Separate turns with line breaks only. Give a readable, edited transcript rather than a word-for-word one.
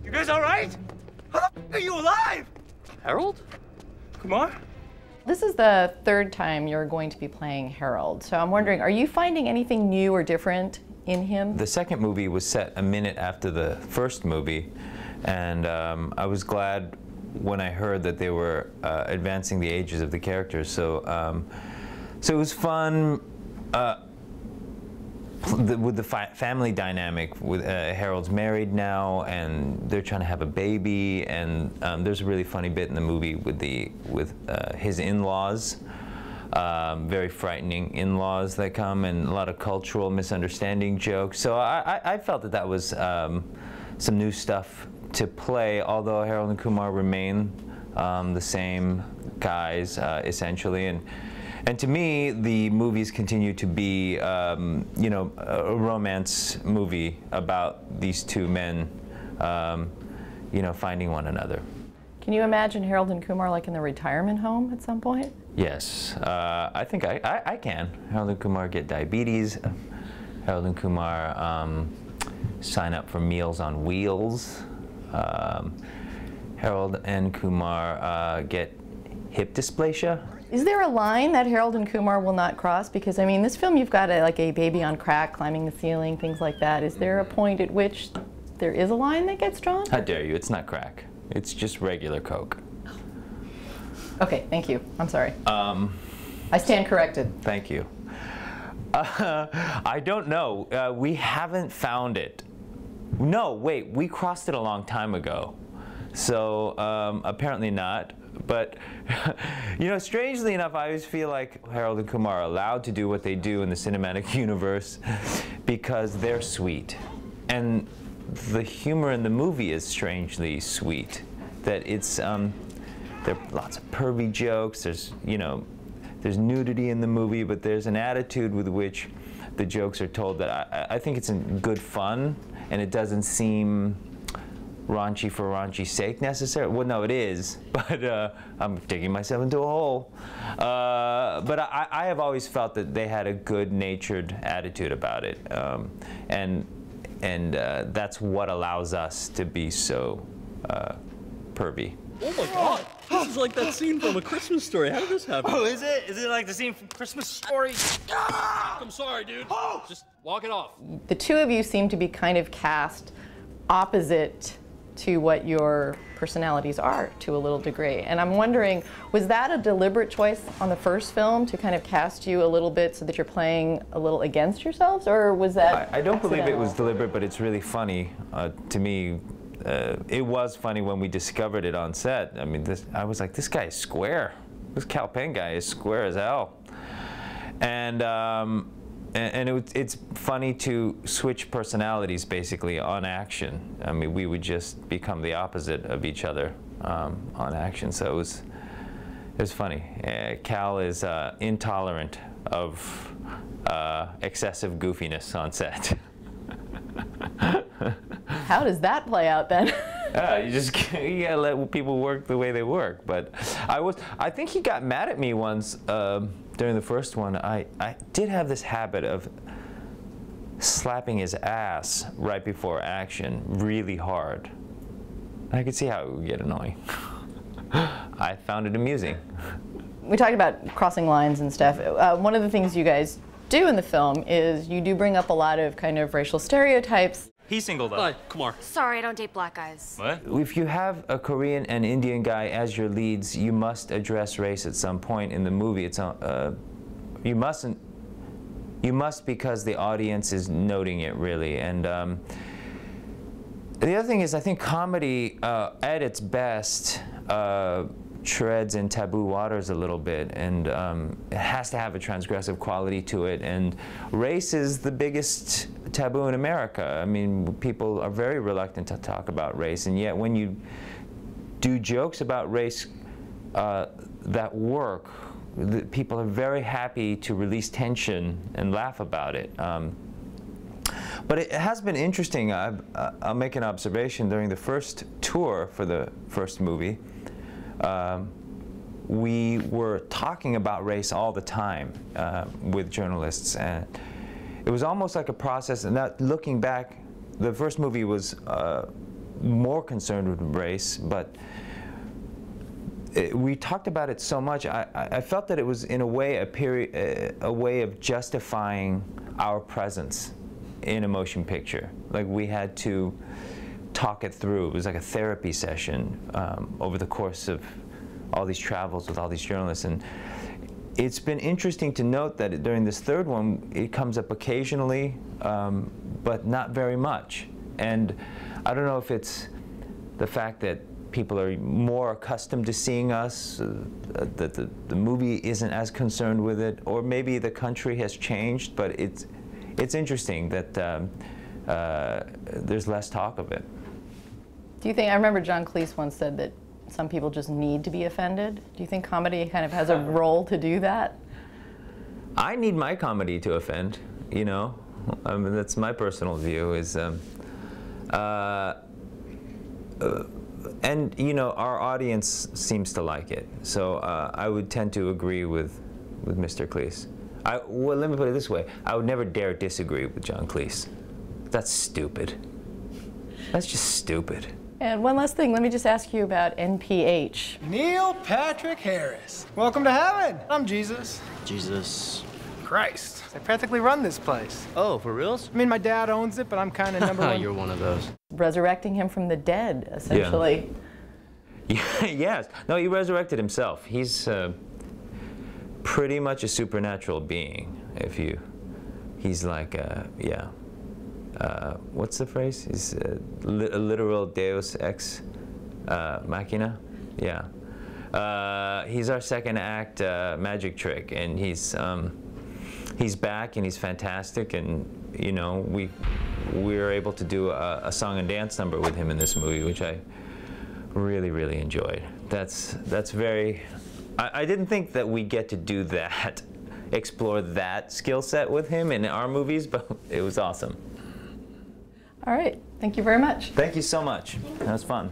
You guys all right? How the f are you alive?
Harold?
Kumar?
This is the third time you're going to be playing Harold, so I'm wondering, are you finding anything new or different in him?
The second movie was set a minute after the first movie, and I was glad when I heard that they were advancing the ages of the characters. So it was fun with the family dynamic. With Harold's married now, and they're trying to have a baby, and there's a really funny bit in the movie with his in-laws. Very frightening in-laws that come, and a lot of cultural misunderstanding jokes. So I felt that was some new stuff to play, although Harold and Kumar remain the same guys essentially. And to me, the movies continue to be, you know, a romance movie about these two men, you know, finding one another.
Can you imagine Harold and Kumar like in the retirement home at some point?
Yes, I think I can. Harold and Kumar get diabetes. Harold and Kumar sign up for Meals on Wheels. Harold and Kumar get hip dysplasia.
Is there a line that Harold and Kumar will not cross? Because, I mean, this film, you've got like a baby on crack, climbing the ceiling, things like that. Is there a point at which there is a line that gets drawn?
How dare you? It's not crack. It's just regular Coke.
Okay, thank you. I'm sorry. I stand corrected.
Thank you. I don't know. We haven't found it. No, wait, we crossed it a long time ago. So apparently not. But, you know, strangely enough, I always feel like Harold and Kumar are allowed to do what they do in the cinematic universe because they're sweet. And the humor in the movie is strangely sweet. That it's, there are lots of pervy jokes, there's, you know, there's nudity in the movie, but there's an attitude with which the jokes are told that I think it's in good fun, and it doesn't seem raunchy for raunchy's sake necessarily. Well, no, it is, but I'm digging myself into a hole. But I have always felt that they had a good-natured attitude about it, and that's what allows us to be so pervy.
Oh my God! This is like that scene from A Christmas Story. How did this happen?
Oh, is it? Is it like the scene from Christmas Story?
I'm sorry, dude.
Oh!
Just walk it off.
The two of you seem to be kind of cast opposite to what your personalities are to a little degree. And I'm wondering, was that a deliberate choice on the first film to kind of cast you a little bit so that you're playing a little against yourselves, or was that
I don't believe it was
accidental?
deliberate, but it's really funny to me. It was funny when we discovered it on set. I mean, I was like, this guy is square. This Kal Penn guy is square as hell. And it's funny to switch personalities basically on action. I mean, we would just become the opposite of each other on action. So it was funny. Cal is intolerant of excessive goofiness on set.
How does that play out then?
You gotta let people work the way they work. But I think he got mad at me once during the first one. I did have this habit of slapping his ass right before action really hard. I could see how it would get annoying. I found it amusing.
We talked about crossing lines and stuff. One of the things you guys do in the film is you do bring up a lot of kind of racial stereotypes.
He's singled up.
Hi, Kumar.
Sorry, I don't date black guys.
What?
If you have a Korean and Indian guy as your leads, you must address race at some point in the movie. It's you mustn't. You must, because the audience is noting it, really. And the other thing is, I think comedy at its best treads in taboo waters a little bit, and it has to have a transgressive quality to it. And race is the biggest taboo in America. I mean, people are very reluctant to talk about race, and yet when you do jokes about race that work, people are very happy to release tension and laugh about it. But it has been interesting. I'll make an observation. During the first tour for the first movie, we were talking about race all the time with journalists, and it was almost like a process. And that, looking back, the first movie was more concerned with race, but we talked about it so much. I felt that it was in a way a way of justifying our presence in a motion picture. Like we had to talk it through. It was like a therapy session over the course of all these travels with all these journalists. And it's been interesting to note that during this third one, it comes up occasionally, but not very much. And I don't know if it's the fact that people are more accustomed to seeing us, that the movie isn't as concerned with it, or maybe the country has changed, but it's interesting that there's less talk of it.
Do you think, I remember John Cleese once said that some people just need to be offended. Do you think comedy kind of has a role to do that?
I need my comedy to offend, you know. I mean, that's my personal view is, and you know, our audience seems to like it. So I would tend to agree with Mr. Cleese. Well, let me put it this way. I would never dare disagree with John Cleese. That's stupid. That's just stupid.
And one last thing, let me just ask you about NPH.
Neil Patrick Harris. Welcome to heaven. I'm Jesus.
Jesus.
Christ. I practically run this place.
Oh, for reals?
I mean, my dad owns it, but I'm kind of number one.
You're one of those.
Resurrecting him from the dead, essentially.
Yeah. Yes. No, he resurrected himself. He's pretty much a supernatural being. He's like, yeah. What's the phrase? He's a literal Deus ex machina. Yeah. He's our second act magic trick, and he's back and he's fantastic, and you know we were able to do a song and dance number with him in this movie, which I really enjoyed. That's very. I didn't think that we get to do that, explore that skill set with him in our movies, but it was awesome.
All right, thank you very much.
Thank you so much. That was fun.